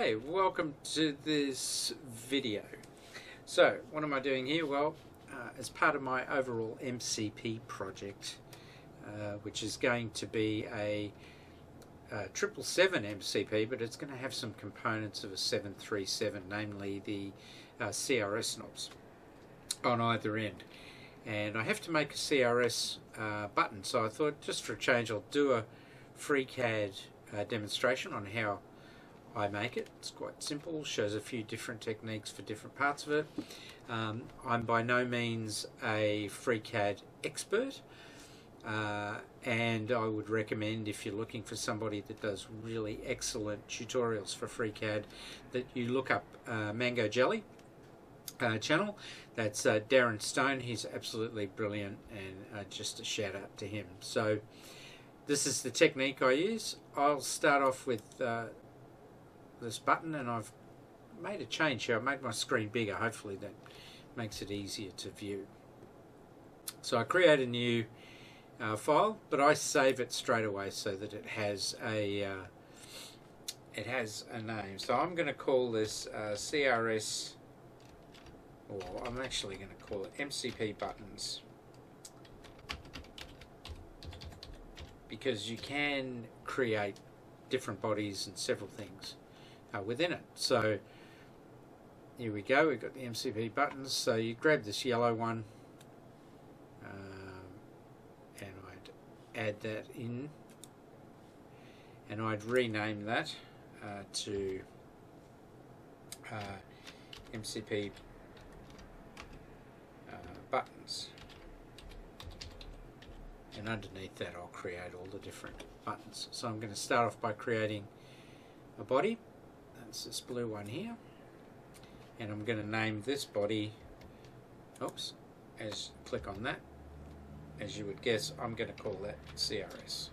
Okay, welcome to this video. So, what am I doing here? Well, as part of my overall MCP project, which is going to be a 777 MCP, but it's going to have some components of a 737, namely the CRS knobs on either end. And I have to make a CRS button, so I thought just for a change I'll do a FreeCad demonstration on how I make it. It's quite simple, shows a few different techniques for different parts of it. I'm by no means a FreeCad expert, and I would recommend, if you're looking for somebody that does really excellent tutorials for FreeCAD, that you look up Mango Jelly channel. That's Darren Stone. He's absolutely brilliant, and just a shout out to him. So this is the technique I use. I'll start off with this button, and I've made a change here. I've made my screen bigger. Hopefully that makes it easier to view. So I create a new file, but I save it straight away so that it has a name. So I'm going to call this CRS, or I'm actually going to call it MCP buttons, because you can create different bodies and several things within it. So here we go, we've got the MCP buttons. So you grab this yellow one, and I'd add that in, and I'd rename that to MCP buttons, and underneath that I'll create all the different buttons. So I'm going to start off by creating a body. That's this blue one here, and I'm going to name this body, click on that, as you would guess, I'm going to call that CRS.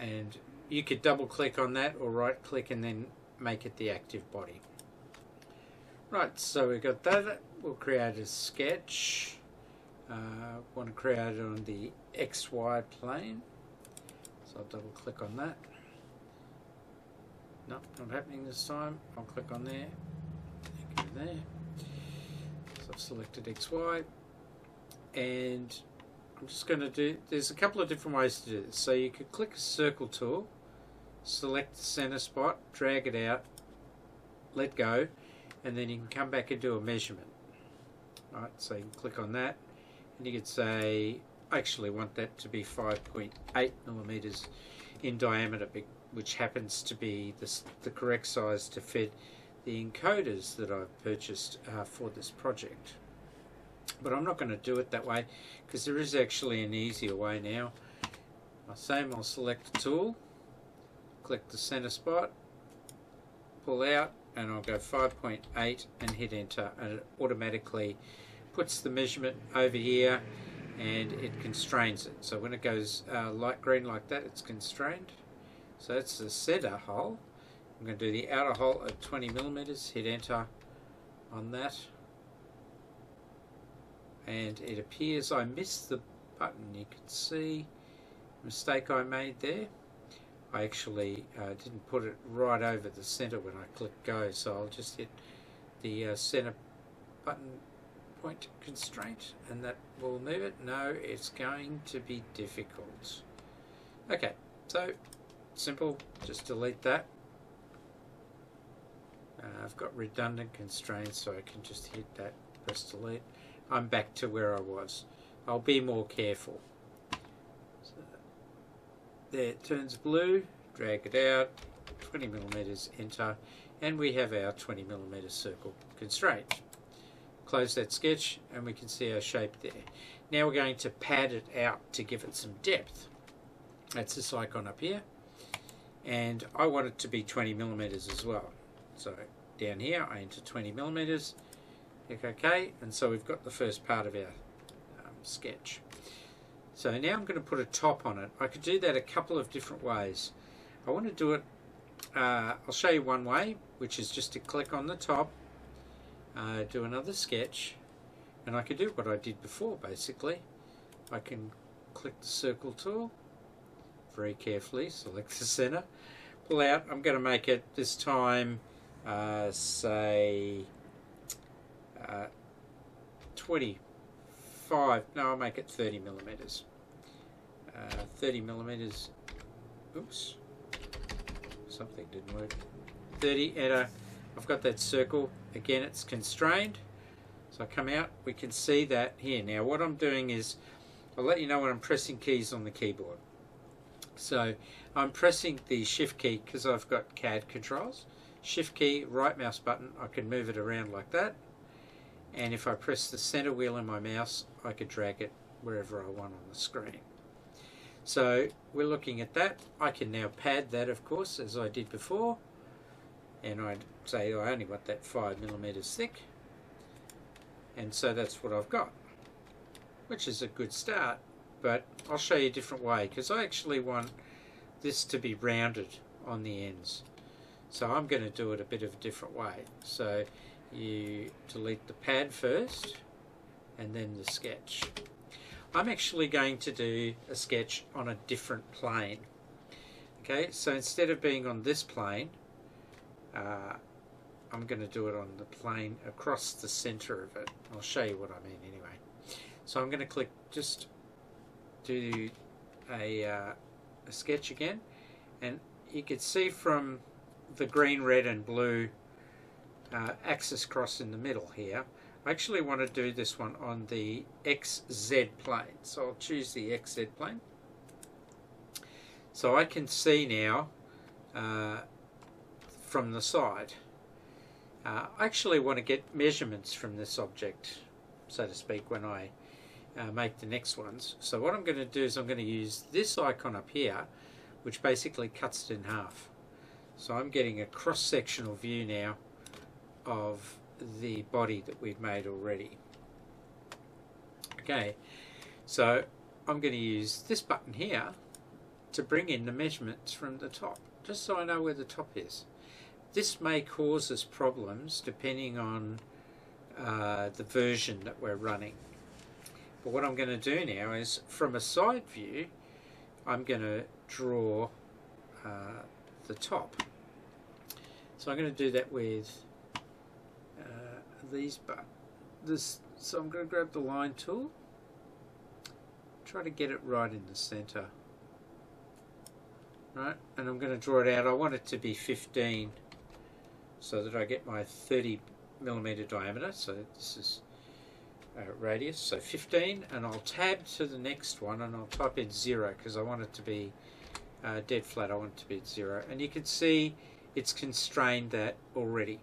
And you could double click on that or right click and then make it the active body. Right, so we've got that. We'll create a sketch. Want to create it on the XY plane, so I'll double click on that. No, not happening this time. I'll click on there, go there. So I've selected XY, and I'm just going to do, there's a couple of different ways to do this. So you could click a circle tool, select the center spot, drag it out, let go, and then you can come back and do a measurement. Right, so you can click on that, and you could say, I actually want that to be 5.8 millimeters in diameter, which happens to be the correct size to fit the encoders that I've purchased for this project. But I'm not going to do it that way, because there is actually an easier way now. I'll select the tool, click the center spot, pull out, and I'll go 5.8 and hit enter, and it automatically puts the measurement over here, and it constrains it. So when it goes light green like that, it's constrained. So that's the center hole. I'm going to do the outer hole at 20 millimeters, hit enter on that, and it appears I missed the button. You can see the mistake I made there. I actually didn't put it right over the center when I click go, so I'll just hit the center button point constraint, and that will move it. No, it's going to be difficult. Okay, so simple, just delete that. I've got redundant constraints, so I can just hit that, press delete. I'm back to where I was. I'll be more careful. So there, it turns blue, drag it out, 20 millimeters, enter, and we have our 20 millimeter circle constraint. Close that sketch, and we can see our shape there. Now we're going to pad it out to give it some depth. That's this icon up here, and I want it to be 20 millimeters as well. So down here I enter 20 millimeters, click OK, and so we've got the first part of our sketch. So now I'm going to put a top on it. I could do that a couple of different ways. I want to do it, I'll show you one way, which is just to click on the top, do another sketch, and I could do what I did before basically. I can click the circle tool, very carefully select the center, pull out. I'm going to make it this time, say 25. No, I'll make it 30 millimeters. 30 millimeters. Oops, something didn't work. 30, and I've got that circle. Again, it's constrained. So I come out, we can see that here. Now what I'm doing is, I'll let you know when I'm pressing keys on the keyboard. So I'm pressing the shift key because I've got CAD controls. Shift key, right mouse button, I can move it around like that. And if I press the center wheel in my mouse, I could drag it wherever I want on the screen. So we're looking at that. I can now pad that, of course, as I did before. And I'd say I only want that 5 millimeters thick. And so that's what I've got, which is a good start. But I'll show you a different way, because I actually want this to be rounded on the ends. So I'm going to do it a bit of a different way. So you delete the pad first, and then the sketch. I'm actually going to do a sketch on a different plane. Okay, so instead of being on this plane, I'm going to do it on the plane across the center of it. I'll show you what I mean anyway. So I'm going to click, just do a sketch again, and you can see from the green, red and blue axis cross in the middle here, I actually want to do this one on the XZ plane. So I'll choose the XZ plane. So I can see now from the side. I actually want to get measurements from this object, so to speak, when I make the next ones. So what I'm going to do is I'm going to use this icon up here, which basically cuts it in half. So I'm getting a cross-sectional view now of the body that we've made already. Okay, so I'm going to use this button here to bring in the measurements from the top, just so I know where the top is. This may cause us problems depending on the version that we're running. But what I'm going to do now is, from a side view, I'm going to draw the top. So I'm going to do that with these buttons. So I'm going to grab the line tool, try to get it right in the center. Right, and I'm going to draw it out. I want it to be 15 so that I get my 30 millimeter diameter. So this is radius, so 15, and I'll tab to the next one and I'll type in 0 because I want it to be dead flat. I want it to be at 0, and you can see it's constrained that already.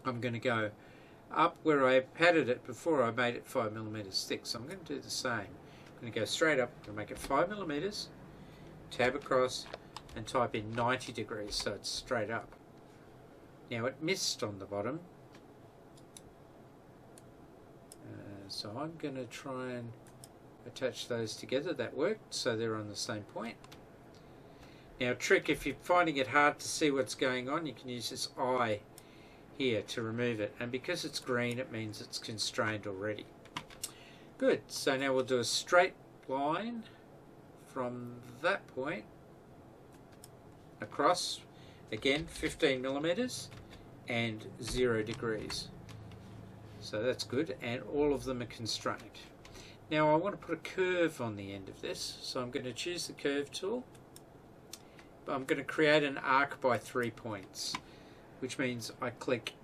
I'm going to go up where I padded it before. I made it 5 millimeters thick, so I'm going to do the same. I'm going to go straight up. I'm going to make it 5 millimeters, tab across, and type in 90 degrees, so it's straight up. Now it missed on the bottom, so I'm going to try and attach those together. That worked, so they're on the same point. Now a trick, if you're finding it hard to see what's going on, you can use this eye here to remove it, and because it's green it means it's constrained already. Good, so now we'll do a straight line from that point across, again 15 millimeters and 0 degrees. So that's good, and all of them are constrained. Now I want to put a curve on the end of this, so I'm going to choose the curve tool. I'm going to create an arc by 3 points, which means I click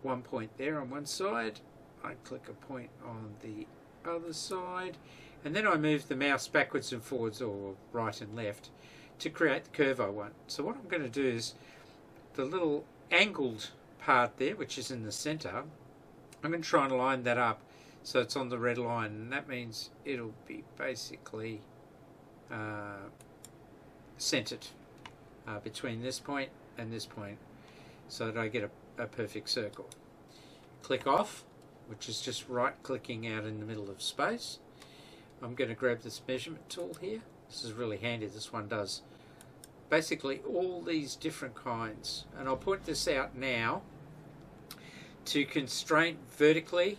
one point there on one side, I click a point on the other side, and then I move the mouse backwards and forwards, or right and left, to create the curve I want. So what I'm going to do is, the little angled part there, which is in the center, I'm going to try and line that up so it's on the red line, and that means it'll be basically centered between this point and this point, so that I get a perfect circle. Click off, which is just right clicking out in the middle of space. I'm going to grab this measurement tool here. This is really handy. This one does basically all these different kinds, and I'll point this out now. To constrain vertically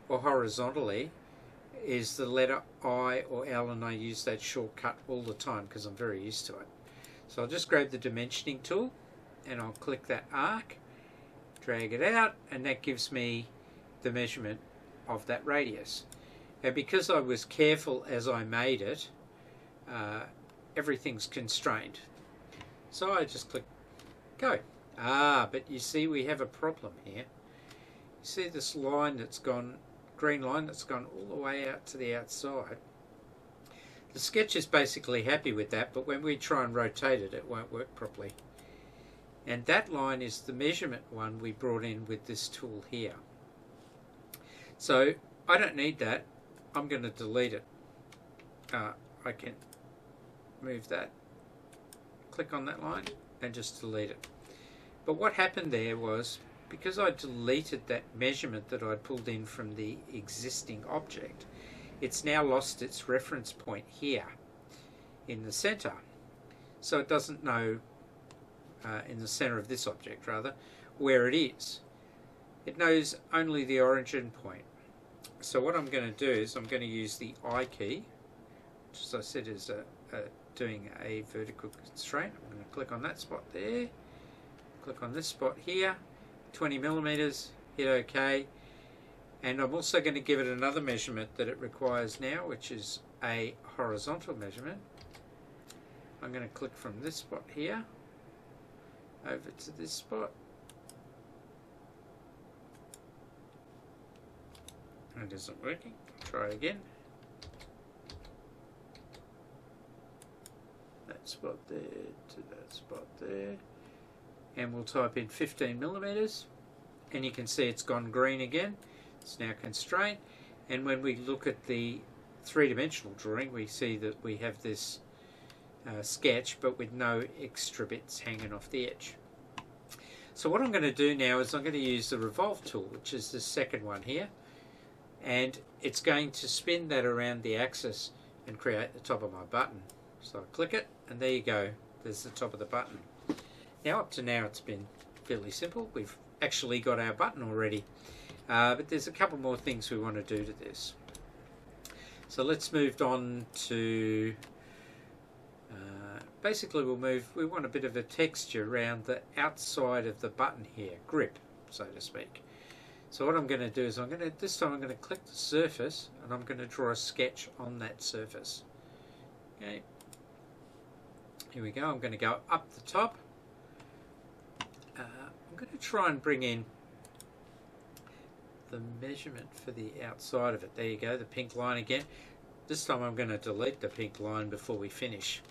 or horizontally is the letter I or L, and I use that shortcut all the time because I'm very used to it. So I'll just grab the dimensioning tool and I'll click that arc, drag it out, and that gives me the measurement of that radius. And because I was careful as I made it, everything's constrained. So I just click go. But you see we have a problem here. You see this line that's gone, green line that's gone all the way out to the outside. The sketch is basically happy with that, but when we try and rotate it, it won't work properly. And that line is the measurement one we brought in with this tool here. So I don't need that. I'm going to delete it. I can move that, click on that line and just delete it. But what happened there was, because I deleted that measurement that I'd pulled in from the existing object, it's now lost its reference point here in the center. So it doesn't know, in the center of this object rather, where it is. It knows only the origin point. So what I'm going to do is I'm going to use the I key, which as I said is doing a vertical constraint. I'm going to click on that spot there, click on this spot here, 20 millimeters, hit OK. And I'm also going to give it another measurement that it requires now, which is a horizontal measurement. I'm going to click from this spot here over to this spot. It isn't working. Try it again. That spot there to that spot there. And we'll type in 15 millimeters. And you can see it's gone green again. It's now constrained, and when we look at the three-dimensional drawing, we see that we have this sketch, but with no extra bits hanging off the edge. So what I'm going to do now is I'm going to use the revolve tool, which is the second one here, and it's going to spin that around the axis and create the top of my button. So I click it, and there you go. There's the top of the button. Now, up to now, it's been fairly simple. We've actually got our button already. But there's a couple more things we want to do to this. So let's move on to, basically we want a bit of a texture around the outside of the button here, grip, so to speak. So what I'm going to do is this time I'm going to click the surface and I'm going to draw a sketch on that surface. Okay. Here we go. I'm going to go up the top. I'm going to try and bring in the measurement for the outside of it. There you go, the pink line again. This time I'm going to delete the pink line before we finish.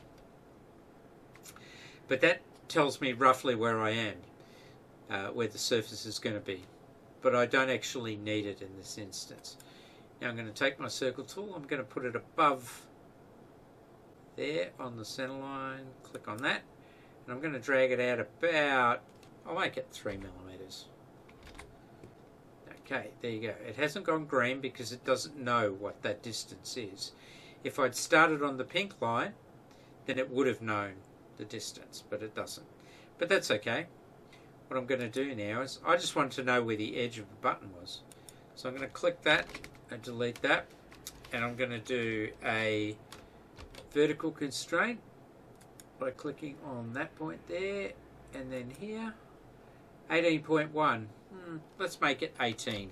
But that tells me roughly where I am, where the surface is going to be. But I don't actually need it in this instance. Now I'm going to take my circle tool, I'm going to put it above there on the center line, click on that, and I'm going to drag it out about, I'll make it 3 millimeters. Okay, there you go. It hasn't gone green because it doesn't know what that distance is. If I'd started on the pink line, then it would have known the distance, but it doesn't. But that's okay. What I'm going to do now is, I just want to know where the edge of the button was. So I'm going to click that and delete that, and I'm going to do a vertical constraint by clicking on that point there, and then here, 18.1. Let's make it 18.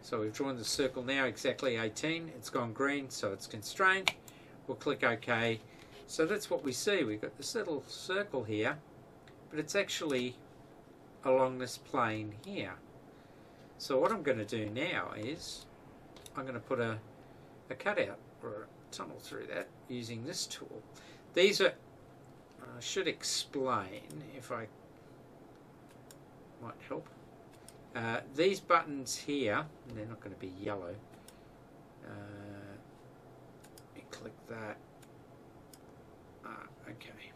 So we've drawn the circle now, exactly 18. It's gone green, so it's constrained. We'll click OK. So that's what we see. We've got this little circle here, but it's actually along this plane here. So what I'm going to do now is I'm going to put a cutout or a tunnel through that using this tool. These are, I should explain if I might help. These buttons here, they're not going to be yellow. Let me click that. Okay.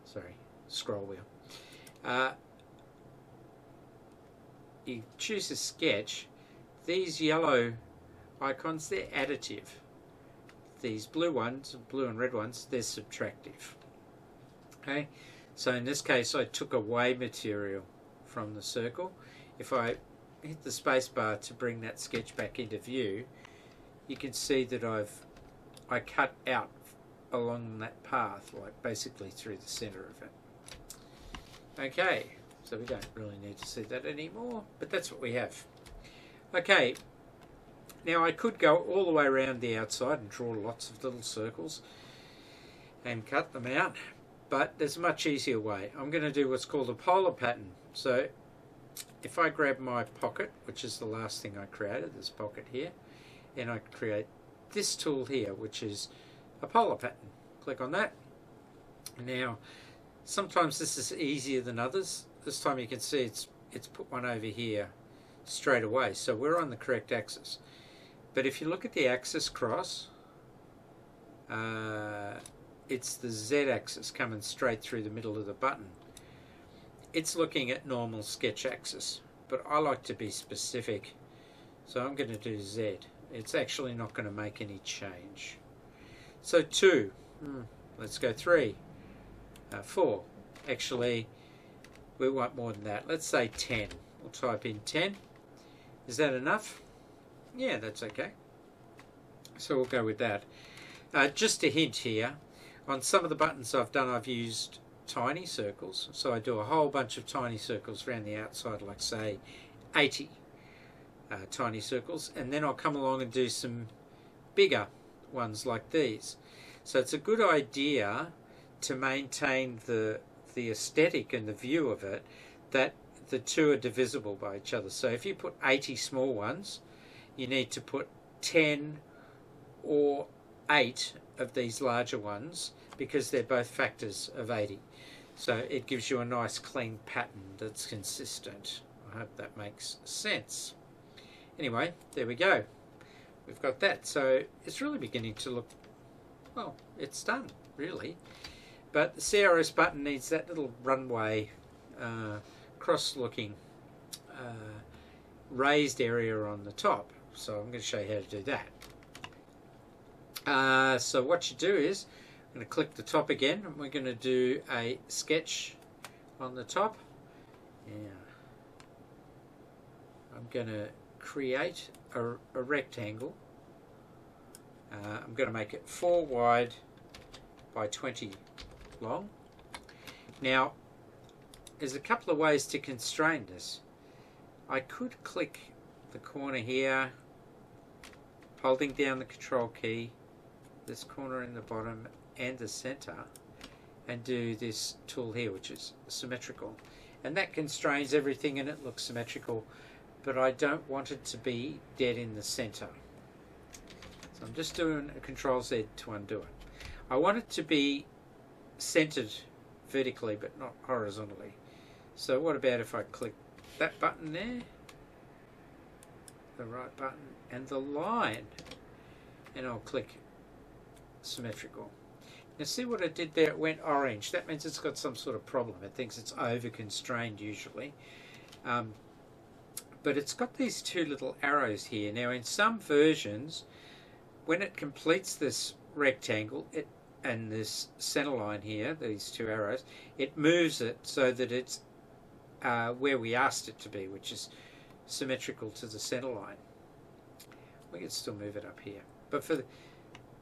Sorry, scroll wheel. You choose a sketch. These yellow icons, they're additive. These blue ones, blue and red ones, they're subtractive. Okay. So in this case, I took away material from the circle. If I hit the space bar to bring that sketch back into view, you can see that I cut out along that path, like basically through the center of it. Okay, so we don't really need to see that anymore, but that's what we have. Okay, now I could go all the way around the outside and draw lots of little circles and cut them out, but there's a much easier way. I'm going to do what's called a polar pattern. So if I grab my pocket, which is the last thing I created, this pocket here, and I create this tool here, which is a polar pattern. Click on that. Now, sometimes this is easier than others. This time you can see it's put one over here straight away, so we're on the correct axis. But if you look at the axis cross, it's the Z-axis coming straight through the middle of the button. It's looking at normal sketch axis, but I like to be specific, so I'm going to do Z. It's actually not going to make any change. So 2, let's go 3, 4. Actually, we want more than that. Let's say 10. We'll type in 10. Is that enough? Yeah, that's okay. So we'll go with that. Just a hint here, on some of the buttons I've used tiny circles. So I do a whole bunch of tiny circles around the outside, like say 80 tiny circles, and then I'll come along and do some bigger ones like these. So it's a good idea to maintain the aesthetic and the view of it, that the two are divisible by each other. So if you put 80 small ones, you need to put 10 or 8 of these larger ones, because they're both factors of 80. So it gives you a nice clean pattern that's consistent. I hope that makes sense. Anyway, there we go. We've got that. So it's really beginning to look, well, it's done, really. But the CRS button needs that little runway, cross-looking, raised area on the top. So I'm going to show you how to do that. So what you do is, I'm going to click the top again, and we're going to do a sketch on the top. Yeah. I'm going to create a rectangle. I'm going to make it 4 wide by 20 long. Now, there's a couple of ways to constrain this. I could click the corner here, holding down the control key, this corner in the bottom and the center, and do this tool here, which is symmetrical, and that constrains everything and it looks symmetrical, but I don't want it to be dead in the center. So I'm just doing a Control Z to undo it. I want it to be centered vertically but not horizontally. So what about if I click that button there, the right button, and the line, and I'll click symmetrical. Now see what I did there? It went orange. That means it's got some sort of problem. It thinks it's over constrained usually. But it's got these two little arrows here. Now in some versions, when it completes this rectangle, and this center line here, these two arrows, it moves it so that it's where we asked it to be, which is symmetrical to the center line. We can still move it up here. But for the,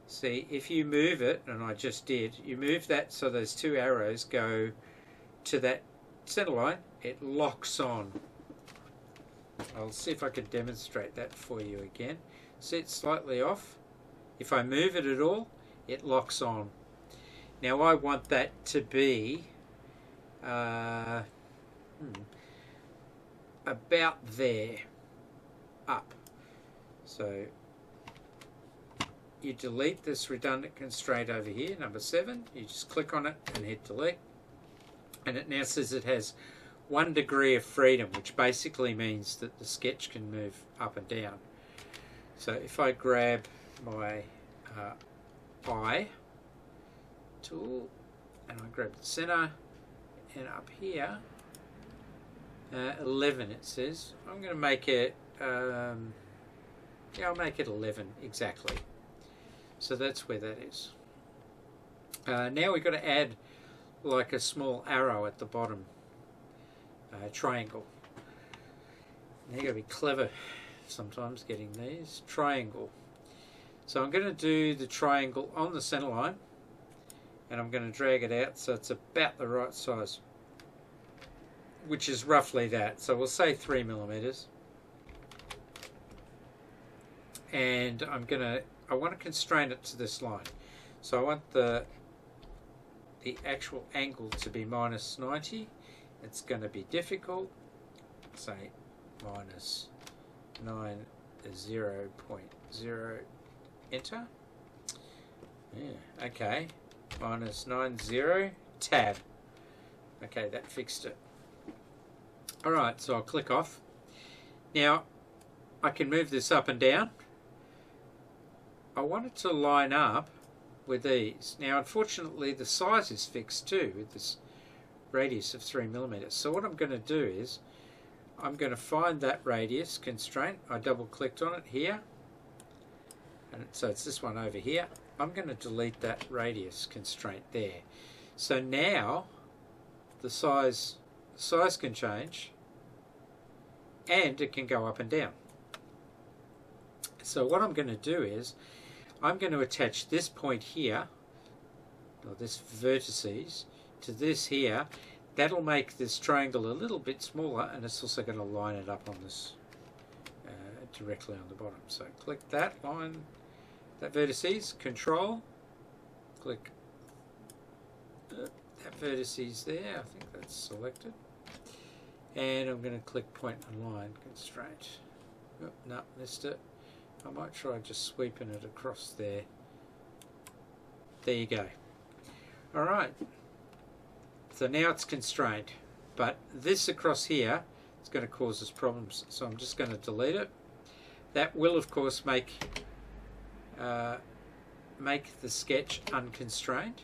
see, if you move it, and I just did, you move that so those two arrows go to that center line, it locks on. I'll see if I can demonstrate that for you again. See, it's slightly off. If I move it at all, it locks on. Now I want that to be about there, up. So you delete this redundant constraint over here, number 7. You just click on it and hit delete, and it now says it has 1 degree of freedom, which basically means that the sketch can move up and down. So if I grab my eye tool and I grab the center, and up here 11 it says, I'm going to make it yeah, I'll make it 11 exactly. So that's where that is. Now we've got to add like a small arrow at the bottom, triangle. Now you've got to be clever sometimes getting these. Triangle. So I'm going to do the triangle on the center line, and I'm going to drag it out so it's about the right size, which is roughly that. So we'll say 3 millimeters. And I want to constrain it to this line. So I want the actual angle to be minus 90. It's going to be difficult. Say minus 90.0, enter. Yeah, okay. Minus 90, tab. Okay, that fixed it. Alright, so I'll click off. Now, I can move this up and down. I want it to line up with these. Now, unfortunately, the size is fixed too with this radius of 3 millimeters. So what I'm going to do is I'm going to find that radius constraint. I double clicked on it here, and so it's this one over here. I'm going to delete that radius constraint there. So now the size can change, and it can go up and down. So what I'm going to do is I'm going to attach this point here, or this vertices, to this here. That'll make this triangle a little bit smaller, and it's also going to line it up on this directly on the bottom. So click that line, that vertices, control, click that vertices there. I think that's selected, and I'm going to click point and line constraint. Oh, no, missed it. I might try just sweeping it across there. There you go. Alright. So now it's constrained. But this across here is going to cause us problems. So I'm just going to delete it. That will, of course, make the sketch unconstrained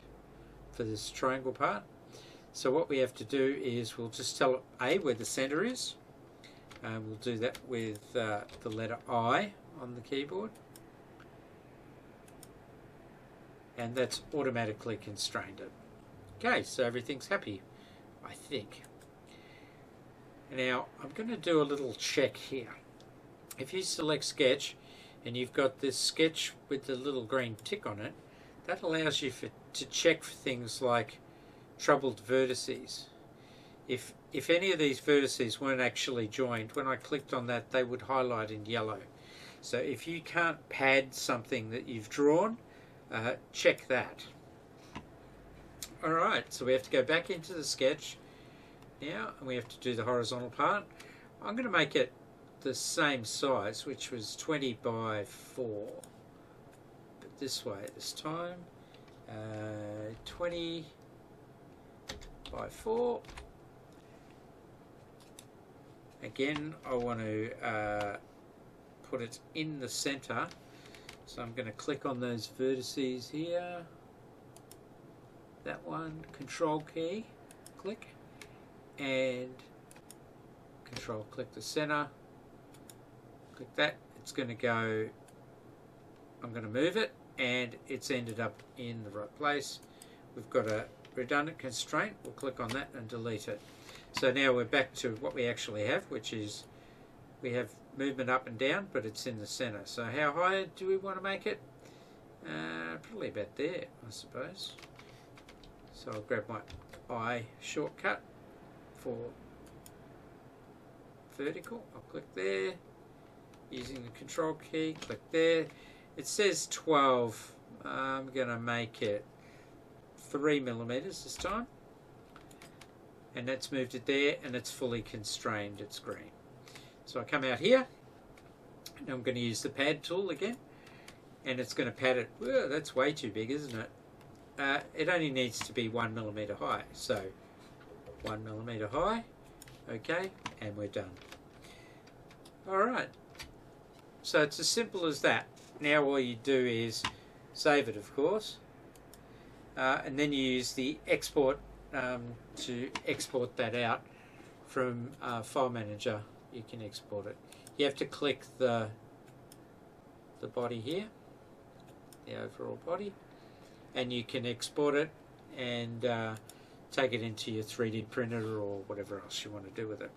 for this triangle part. So what we have to do is we'll just tell it A where the center is. We'll do that with the letter I on the keyboard, and that's automatically constrained it. Okay, so everything's happy, I think. Now I'm going to do a little check here. If you select sketch and you've got this sketch with the little green tick on it, that allows you to check for things like troubled vertices. If any of these vertices weren't actually joined, when I clicked on that, they would highlight in yellow. So if you can't pad something that you've drawn, check that. Alright, so we have to go back into the sketch now, and we have to do the horizontal part. I'm going to make it the same size, which was 20 by 4. But this way this time. 20 by 4. Again, I want to put it in the center, so I'm going to click on those vertices here, that one, control key, click, and control click the center, click that. It's going to go, I'm going to move it, and it's ended up in the right place. We've got a redundant constraint. We'll click on that and delete it. So now we're back to what we actually have, which is we have movement up and down, but it's in the center. So how high do we want to make it? Probably about there, I suppose. So I'll grab my I shortcut for vertical. I'll click there, using the control key, click there. It says 12. I'm going to make it 3 millimeters this time. And that's moved it there, and it's fully constrained, it's green. So I come out here, and I'm going to use the pad tool again, and it's going to pad it. Whoa, that's way too big, isn't it? It only needs to be 1 millimeter high. So 1 millimeter high, okay, and we're done. Alright, so it's as simple as that. Now all you do is save it, of course, and then you use the export to export that out from File Manager. You can export it. You have to click the body here, the overall body, and you can export it and take it into your 3D printer or whatever else you want to do with it.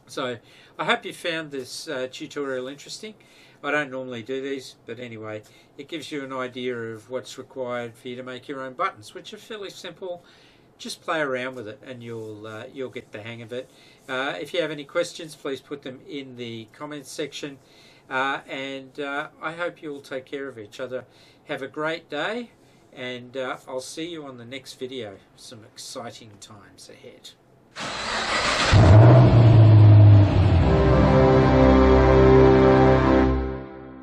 So I hope you found this tutorial interesting. I don't normally do these, but anyway, it gives you an idea of what's required for you to make your own buttons, which are fairly simple. Just play around with it and you'll get the hang of it. If you have any questions, please put them in the comments section, and I hope you'll take care of each other. Have a great day, and I'll see you on the next video. Some exciting times ahead.